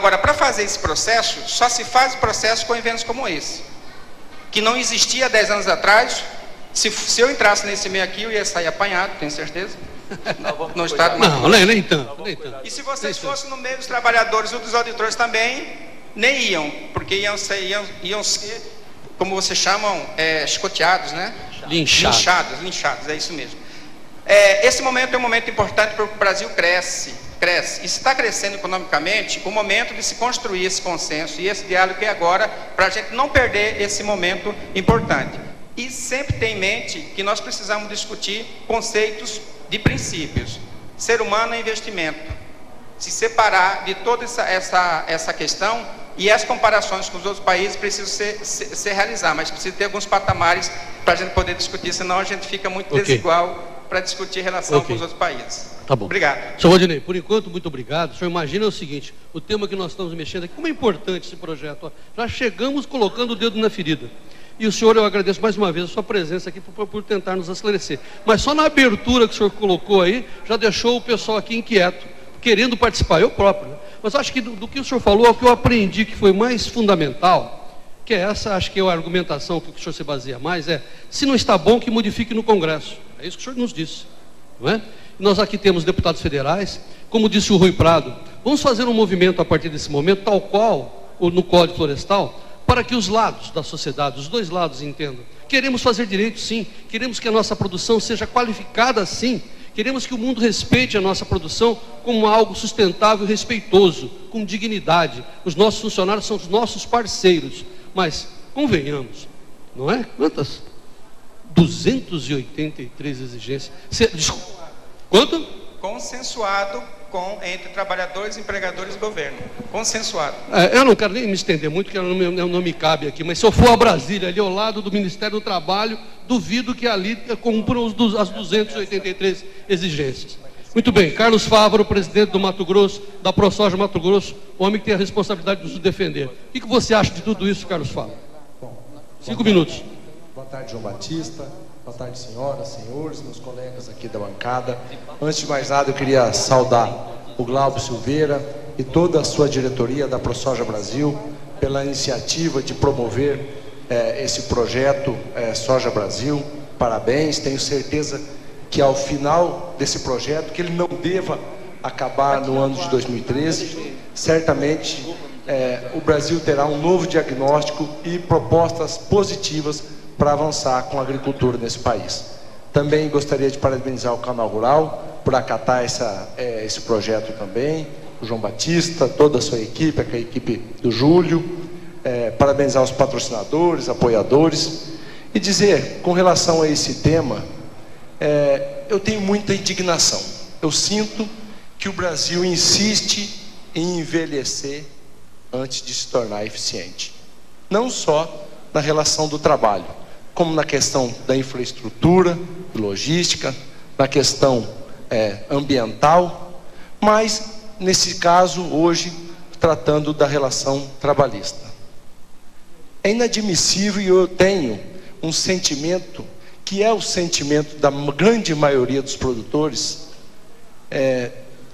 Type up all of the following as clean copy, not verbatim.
Agora, para fazer esse processo, só se faz o processo com eventos como esse, que não existia 10 anos atrás. Se eu entrasse nesse meio aqui, eu ia sair apanhado, tenho certeza. No estado nem tanto. E se vocês fossem no meio dos trabalhadores ou dos auditores também, nem iam, porque iam ser como vocês chamam, chicoteados, né? Linchados, é isso mesmo. Esse momento é um momento importante porque o Brasil cresce, e se está crescendo economicamente, o momento de se construir esse consenso e esse diálogo é agora, para a gente não perder esse momento importante. E sempre ter em mente que nós precisamos discutir conceitos de princípios. Ser humano é investimento. Se separar de toda essa questão, e as comparações com os outros países precisam ser realizadas, mas precisa ter alguns patamares para a gente poder discutir, senão a gente fica muito desigual para discutir em relação com os outros países. Tá bom. Obrigado. Senhor Rodinei, por enquanto, muito obrigado. O senhor imagina o seguinte, o tema que nós estamos mexendo aqui, como é importante esse projeto. Já chegamos colocando o dedo na ferida. E o senhor, eu agradeço mais uma vez a sua presença aqui por tentar nos esclarecer. Mas só na abertura que o senhor colocou aí, já deixou o pessoal aqui inquieto, querendo participar, eu próprio, né? Mas acho que do que o senhor falou, o que eu aprendi que foi mais fundamental, que é essa, acho que é a argumentação que o senhor se baseia mais, se não está bom, que modifique no Congresso. É isso que o senhor nos disse, não é? Nós aqui temos deputados federais, como disse o Rui Prado, vamos fazer um movimento a partir desse momento, tal qual no Código Florestal, para que os lados da sociedade, os dois lados entendam. Queremos fazer direito, sim. Queremos que a nossa produção seja qualificada, sim. Queremos que o mundo respeite a nossa produção como algo sustentável e respeitoso, com dignidade. Os nossos funcionários são os nossos parceiros. Mas, convenhamos, não é? Quantas? 283 exigências. Desculpa. Quanto? Consensuado entre trabalhadores, empregadores e governo. Consensuado. Eu não quero nem me estender muito, porque não me cabe aqui, mas se eu for a Brasília, ali ao lado do Ministério do Trabalho, duvido que ali cumpram as 283 exigências. Muito bem, Carlos Fávaro, presidente do Mato Grosso, da ProSoja Mato Grosso, o homem que tem a responsabilidade de nos defender. O que você acha de tudo isso, Carlos Fávaro? 5 minutos. Boa tarde, João Batista. Boa tarde, senhoras, senhores, meus colegas aqui da bancada. Antes de mais nada, eu queria saudar o Glauber Silveira e toda a sua diretoria da ProSoja Brasil pela iniciativa de promover esse projeto Soja Brasil. Parabéns, tenho certeza que ao final desse projeto, que ele não deva acabar no ano de 2013, certamente o Brasil terá um novo diagnóstico e propostas positivas para avançar com a agricultura nesse país. Também gostaria de parabenizar o Canal Rural por acatar esse projeto também, o João Batista, toda a sua equipe, a equipe do Júlio, parabenizar os patrocinadores, apoiadores, e dizer, com relação a esse tema, eu tenho muita indignação. Eu sinto que o Brasil insiste em envelhecer antes de se tornar eficiente. Não só na relação do trabalho, como na questão da infraestrutura, logística, na questão ambiental, mas, nesse caso, hoje, tratando da relação trabalhista. É inadmissível, e eu tenho um sentimento, que é o sentimento da grande maioria dos produtores,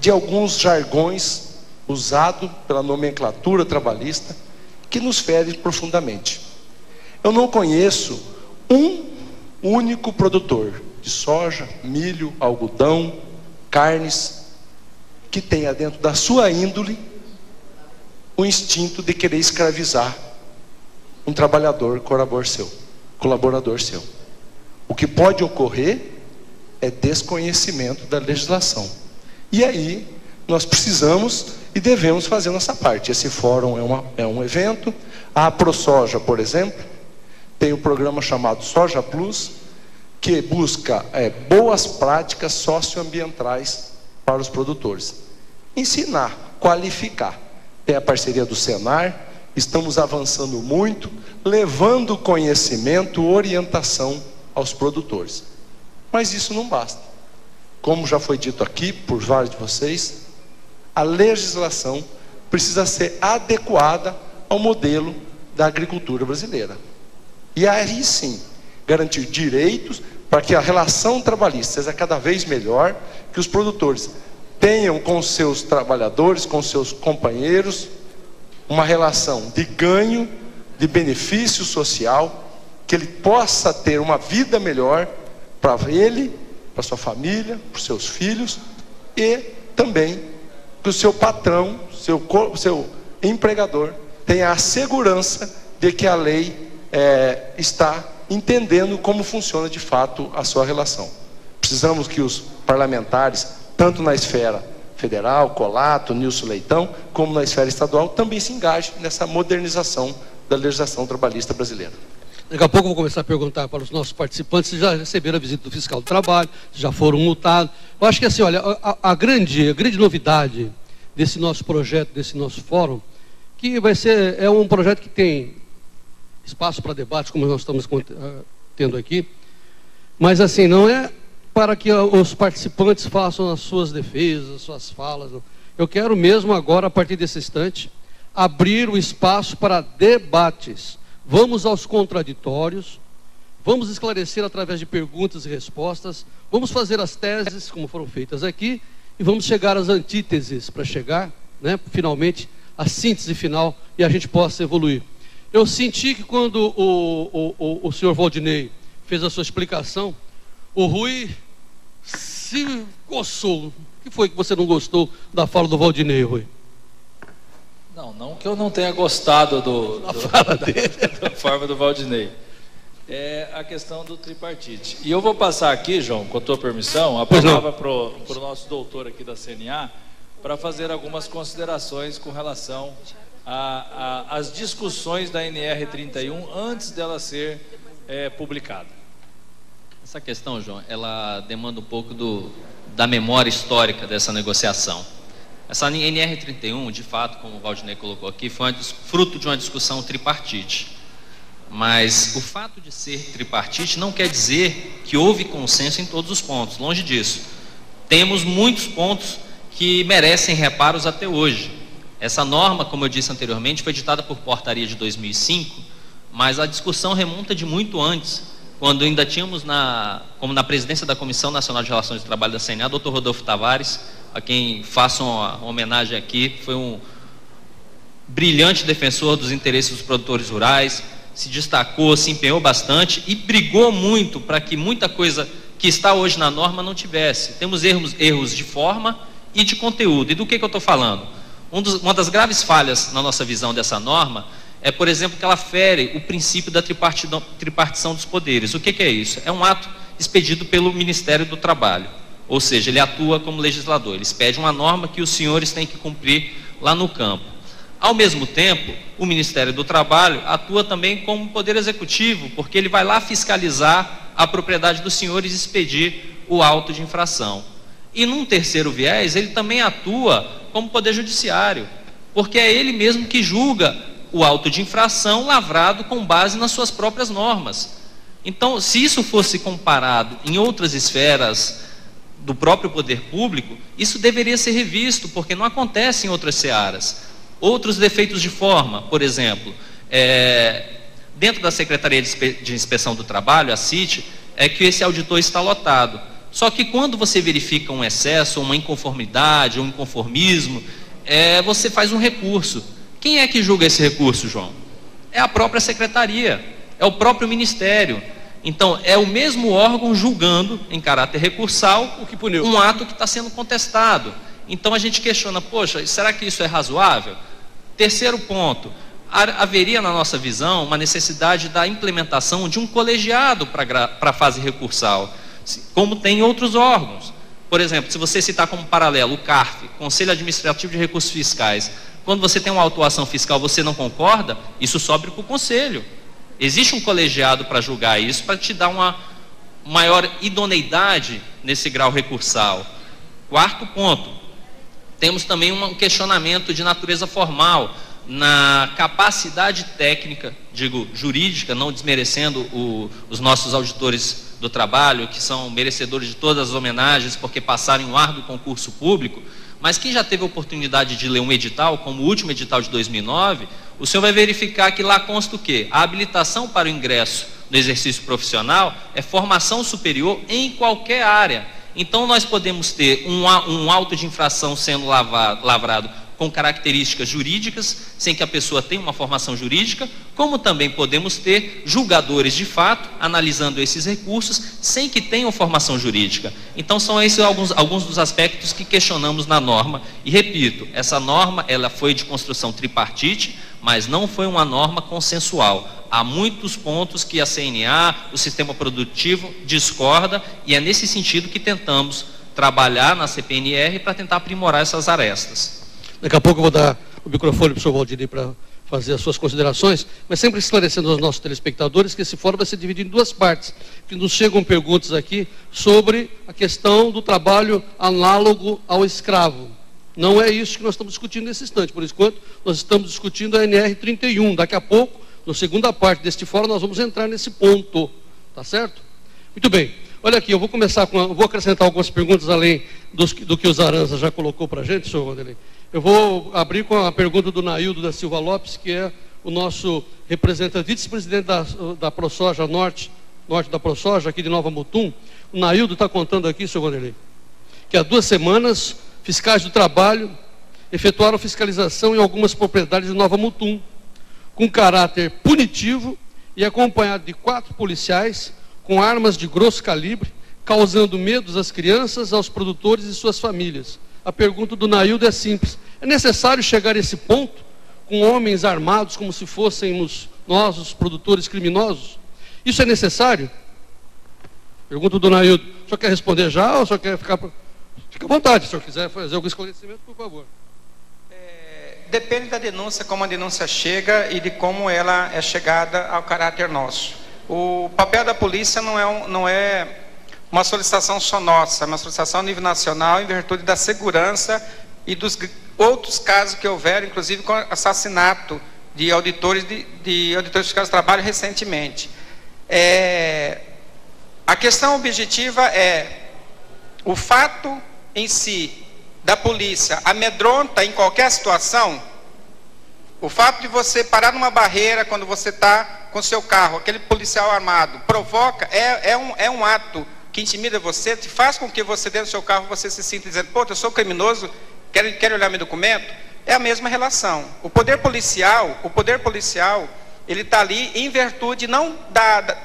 de alguns jargões usados pela nomenclatura trabalhista, que nos fere profundamente. Eu não conheço um único produtor de soja, milho, algodão, carnes, que tenha dentro da sua índole o instinto de querer escravizar um trabalhador, colaborador seu. O que pode ocorrer é desconhecimento da legislação. E aí nós precisamos e devemos fazer nossa parte. Esse fórum é um evento. A ProSoja, por exemplo, tem um programa chamado Soja Plus, que busca boas práticas socioambientais para os produtores. Ensinar, qualificar. Tem a parceria do Senar, estamos avançando muito, levando conhecimento, orientação aos produtores. Mas isso não basta. Como já foi dito aqui por vários de vocês, a legislação precisa ser adequada ao modelo da agricultura brasileira. E aí sim, garantir direitos para que a relação trabalhista seja cada vez melhor, que os produtores tenham com seus trabalhadores, com seus companheiros, uma relação de ganho, de benefício social, que ele possa ter uma vida melhor para ele, para sua família, para os seus filhos, e também que o seu patrão, seu empregador, tenha a segurança de que a lei está entendendo como funciona de fato a sua relação. Precisamos que os parlamentares, tanto na esfera federal, Colato, Nilson Leitão, como na esfera estadual, também se engajem nessa modernização da legislação trabalhista brasileira. Daqui a pouco eu vou começar a perguntar para os nossos participantes se já receberam a visita do fiscal do trabalho, se já foram multados. Eu acho que assim, olha, a grande novidade desse nosso projeto, desse nosso fórum, que vai ser, um projeto que tem espaço para debate, como nós estamos tendo aqui, mas assim, não é para que os participantes façam as suas defesas, as suas falas. Não. Eu quero mesmo agora, a partir desse instante, abrir o espaço para debates. Vamos aos contraditórios, vamos esclarecer através de perguntas e respostas, vamos fazer as teses, como foram feitas aqui, e vamos chegar às antíteses, para chegar, né, finalmente, à síntese final, e a gente possa evoluir. Eu senti que quando o senhor Valdinei fez a sua explicação, o Rui se coçou. O que foi que você não gostou da fala do Valdinei, Rui? Não que eu não tenha gostado da forma do Valdinei. É a questão do tripartite. E eu vou passar aqui, João, com a tua permissão, a palavra para o nosso doutor aqui da CNA, para fazer algumas considerações com relação às discussões da NR31 antes dela ser publicada. Essa questão, João, ela demanda um pouco da memória histórica dessa negociação. Essa NR31, de fato, como o Valdinei colocou aqui, foi fruto de uma discussão tripartite. Mas o fato de ser tripartite não quer dizer que houve consenso em todos os pontos, longe disso. Temos muitos pontos que merecem reparos até hoje. Essa norma, como eu disse anteriormente, foi ditada por portaria de 2005, mas a discussão remonta de muito antes, quando ainda tínhamos, como na presidência da Comissão Nacional de Relações de Trabalho da CNA, Dr. Rodolfo Tavares, a quem faço uma homenagem aqui, foi um brilhante defensor dos interesses dos produtores rurais, se destacou, se empenhou bastante e brigou muito para que muita coisa que está hoje na norma não tivesse. Temos erros de forma e de conteúdo. E do que eu estou falando? Uma das graves falhas na nossa visão dessa norma é, por exemplo, que ela fere o princípio da tripartição dos poderes. O que é isso? É um ato expedido pelo Ministério do Trabalho. Ou seja, ele atua como legislador, ele expede uma norma que os senhores têm que cumprir lá no campo. Ao mesmo tempo, o Ministério do Trabalho atua também como poder executivo, porque ele vai lá fiscalizar a propriedade dos senhores e expedir o auto de infração. E num terceiro viés, ele também atua como poder judiciário, porque é ele mesmo que julga o auto de infração lavrado com base nas suas próprias normas. Então, se isso fosse comparado em outras esferas do próprio poder público, isso deveria ser revisto, porque não acontece em outras searas. Outros defeitos de forma, por exemplo, dentro da Secretaria de Inspeção do Trabalho, a CIT, é que esse auditor está lotado. Só que quando você verifica um excesso, uma inconformidade, um inconformismo, você faz um recurso. Quem é que julga esse recurso, João? É a própria Secretaria, é o próprio Ministério. Então, é o mesmo órgão julgando, em caráter recursal, um ato que está sendo contestado. Então, a gente questiona, poxa, será que isso é razoável? Terceiro ponto, haveria, na nossa visão, uma necessidade da implementação de um colegiado para a fase recursal, como tem em outros órgãos. Por exemplo, se você citar como paralelo o CARF, Conselho Administrativo de Recursos Fiscais, quando você tem uma autuação fiscal e você não concorda, isso sobe para o Conselho. Existe um colegiado para julgar isso, para te dar uma maior idoneidade nesse grau recursal. Quarto ponto, temos também um questionamento de natureza formal, na capacidade técnica, digo jurídica, não desmerecendo os nossos auditores do trabalho, que são merecedores de todas as homenagens, porque passaram em um árduo concurso público, mas quem já teve a oportunidade de ler um edital, como o último edital de 2009, o senhor vai verificar que lá consta o quê? A habilitação para o ingresso no exercício profissional é formação superior em qualquer área. Então nós podemos ter um auto de infração sendo lavrado com características jurídicas, sem que a pessoa tenha uma formação jurídica, como também podemos ter julgadores de fato, analisando esses recursos, sem que tenham formação jurídica. Então são esses alguns dos aspectos que questionamos na norma, e repito, essa norma ela foi de construção tripartite, mas não foi uma norma consensual. Há muitos pontos que a CNA, o sistema produtivo, discorda, e é nesse sentido que tentamos trabalhar na CPNR para tentar aprimorar essas arestas. Daqui a pouco eu vou dar o microfone para o senhor Valdinei para fazer as suas considerações, mas sempre esclarecendo aos nossos telespectadores que esse fórum vai ser dividido em duas partes, que nos chegam perguntas aqui sobre a questão do trabalho análogo ao escravo. Não é isso que nós estamos discutindo nesse instante, por enquanto nós estamos discutindo a NR 31, daqui a pouco, na segunda parte deste fórum, nós vamos entrar nesse ponto, tá certo? Muito bem. Olha aqui, eu vou começar vou acrescentar algumas perguntas além do que o Zaranza já colocou para a gente, senhor Vanderlei. Eu vou abrir com a pergunta do Naildo da Silva Lopes, que é o nosso representante, vice-presidente da ProSoja norte da ProSoja, aqui de Nova Mutum. O Naildo está contando aqui, senhor Vanderlei, que há 2 semanas, fiscais do trabalho efetuaram fiscalização em algumas propriedades de Nova Mutum, com caráter punitivo e acompanhado de 4 policiais com armas de grosso calibre, causando medos às crianças, aos produtores e suas famílias. A pergunta do Naildo é simples: é necessário chegar a esse ponto, com homens armados como se fôssemos nós, os produtores criminosos? Isso é necessário? Pergunta do Naildo. O senhor quer responder já ou o senhor quer ficar... Fica à vontade, se o senhor quiser fazer algum esclarecimento, por favor. Depende da denúncia, como a denúncia chega e de como ela é chegada ao caráter nosso. O papel da polícia não é uma solicitação só nossa, é uma solicitação a nível nacional em virtude da segurança e dos outros casos que houveram, inclusive com assassinato de auditores fiscais do trabalho recentemente. A questão objetiva é o fato em si da polícia amedronta em qualquer situação. O fato de você parar numa barreira quando você está com seu carro, aquele policial armado, provoca, é um ato que intimida você, te faz com que você dentro do seu carro você se sinta dizendo, pô, eu sou criminoso, quero olhar meu documento. É a mesma relação. O poder policial, ele está ali em virtude não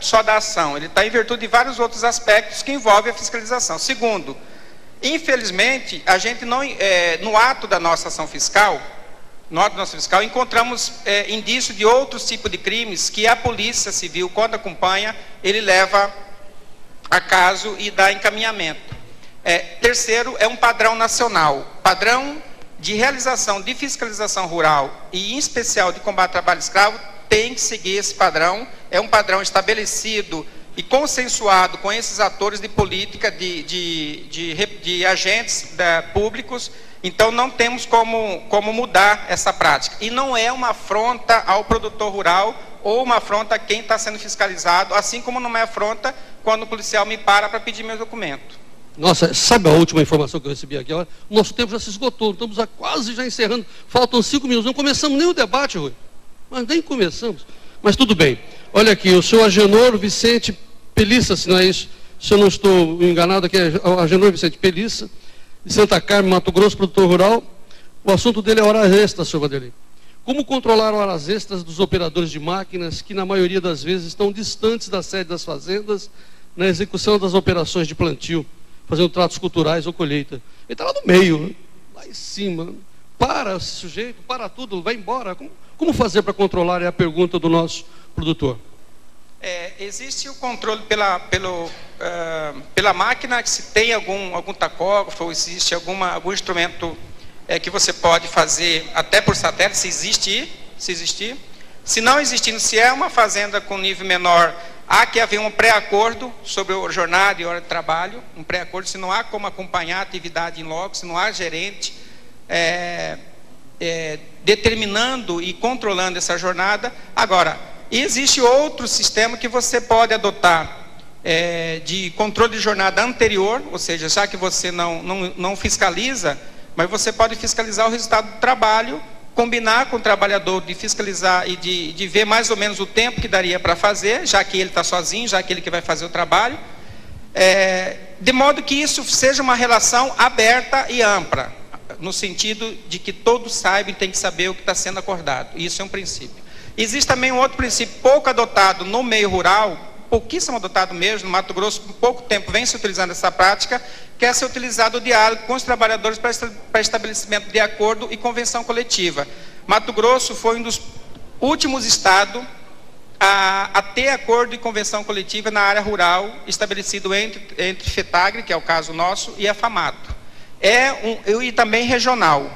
só da ação, ele está em virtude de vários outros aspectos que envolvem a fiscalização. Segundo, infelizmente, a gente não, no ato da nossa ação fiscal, encontramos indício de outros tipos de crimes que a Polícia Civil, quando acompanha, ele leva a caso e dá encaminhamento. Terceiro, é um padrão nacional, padrão de realização de fiscalização rural e, em especial, de combate ao trabalho escravo, tem que seguir esse padrão. É um padrão estabelecido e consensuado com esses atores de política, de agentes públicos. Então não temos como mudar essa prática. E não é uma afronta ao produtor rural ou uma afronta a quem está sendo fiscalizado, assim como não é afronta quando o policial me para pedir meu documento. Nossa, sabe a última informação que eu recebi aqui? O nosso tempo já se esgotou, estamos quase já encerrando, faltam 5 minutos, não começamos nem o debate, Rui. Mas nem começamos. Mas tudo bem. Olha aqui, o senhor Agenor Vicente Pelissa, se não é isso, se eu não estou enganado aqui, é Agenor Vicente Pelissa, de Santa Carmen, Mato Grosso, produtor rural. O assunto dele é horas extras, senhor Vanderlei. Como controlar horas extras dos operadores de máquinas que, na maioria das vezes, estão distantes da sede das fazendas na execução das operações de plantio, fazendo tratos culturais ou colheita? Ele está lá no meio, lá em cima. Para esse sujeito, para tudo, vai embora. Como fazer para controlar? É a pergunta do nosso produtor. Existe o controle pela máquina, que se tem algum tacógrafo, ou existe algum instrumento que você pode fazer até por satélite, se existir. Se não existindo, se é uma fazenda com nível menor, há que haver um pré-acordo sobre a jornada e hora de trabalho, um pré-acordo, se não há como acompanhar a atividade em loco, se não há gerente determinando e controlando essa jornada. Agora, existe outro sistema que você pode adotar de controle de jornada anterior, ou seja, já que você não fiscaliza, mas você pode fiscalizar o resultado do trabalho, combinar com o trabalhador de fiscalizar e de ver mais ou menos o tempo que daria para fazer, já que ele está sozinho, já que ele que vai fazer o trabalho, de modo que isso seja uma relação aberta e ampla. no sentido de que todos saibam e tem que saber o que está sendo acordado. Isso é um princípio. Existe também um outro princípio pouco adotado no meio rural, pouquíssimo adotado mesmo, no Mato Grosso, por pouco tempo vem se utilizando essa prática, que é ser utilizado o diálogo com os trabalhadores para estabelecimento de acordo e convenção coletiva. Mato Grosso foi um dos últimos estados a ter acordo e convenção coletiva na área rural, estabelecido entre FETAGRE, que é o caso nosso, e a FAMATO. E também regional,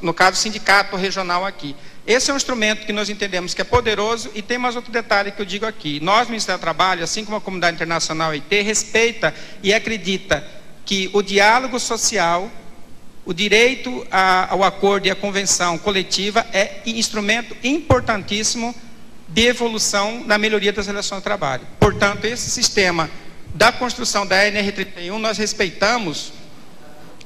no caso sindicato regional aqui. Esse é um instrumento que nós entendemos que é poderoso, e tem mais outro detalhe que eu digo aqui. Nós, Ministério do Trabalho, assim como a comunidade internacional IT, respeita e acredita que o diálogo social, o direito ao acordo e à convenção coletiva é instrumento importantíssimo de evolução na melhoria das relações de trabalho. Portanto, esse sistema da construção da NR31, nós respeitamos,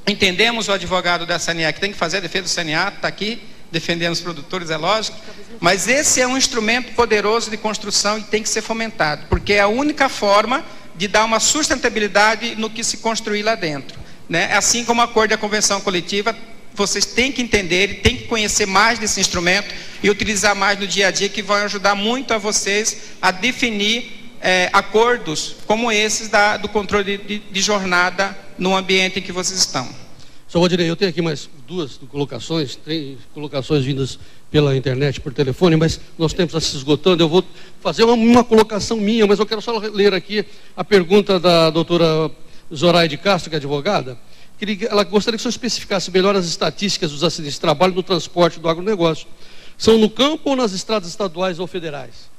entendemos o advogado da CNA, que tem que fazer a defesa do CNA, está aqui, defendendo os produtores, é lógico, mas esse é um instrumento poderoso de construção e tem que ser fomentado, porque é a única forma de dar uma sustentabilidade no que se construir lá dentro, né? Assim como o acordo e a convenção coletiva, vocês têm que entender e têm que conhecer mais desse instrumento e utilizar mais no dia a dia, que vão ajudar muito a vocês a definir acordos como esses do controle de jornada no ambiente em que vocês estão. Sr. Valdinei, eu tenho aqui mais duas colocações, tem colocações vindas pela internet, por telefone, mas nosso tempo está se esgotando. Eu vou fazer uma colocação minha, mas eu quero só ler aqui a pergunta da doutora Zoraide Castro, que é advogada. Ela gostaria que o senhor especificasse melhor as estatísticas dos acidentes de trabalho no transporte do agronegócio. São no campo ou nas estradas estaduais ou federais?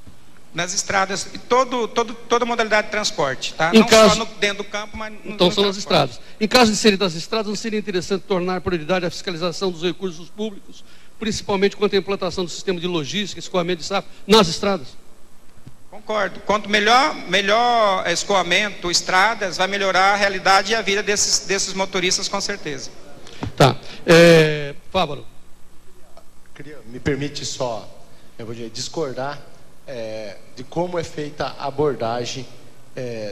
Nas estradas, toda modalidade de transporte, tá? Não só dentro do campo, mas então são nas estradas. Em caso de serem das estradas, não seria interessante tornar prioridade a fiscalização dos recursos públicos, principalmente quanto à implantação do sistema de logística, escoamento de safra, nas estradas? Concordo. Quanto melhor escoamento, estradas, vai melhorar a realidade e a vida desses motoristas, com certeza. Tá. Fábio. Me permite só, eu vou discordar de como é feita a abordagem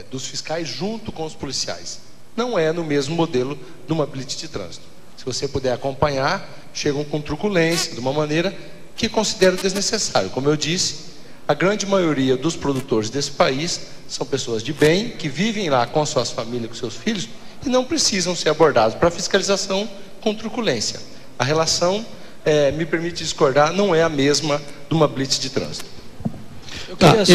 dos fiscais junto com os policiais. Não é no mesmo modelo de uma blitz de trânsito. Se você puder acompanhar, chegam com truculência, de uma maneira que considero desnecessário. Como eu disse, a grande maioria dos produtores desse país são pessoas de bem, que vivem lá com suas famílias, com seus filhos, e não precisam ser abordados para fiscalização com truculência. A relação, me permite discordar, não é a mesma de uma blitz de trânsito. Eu queria só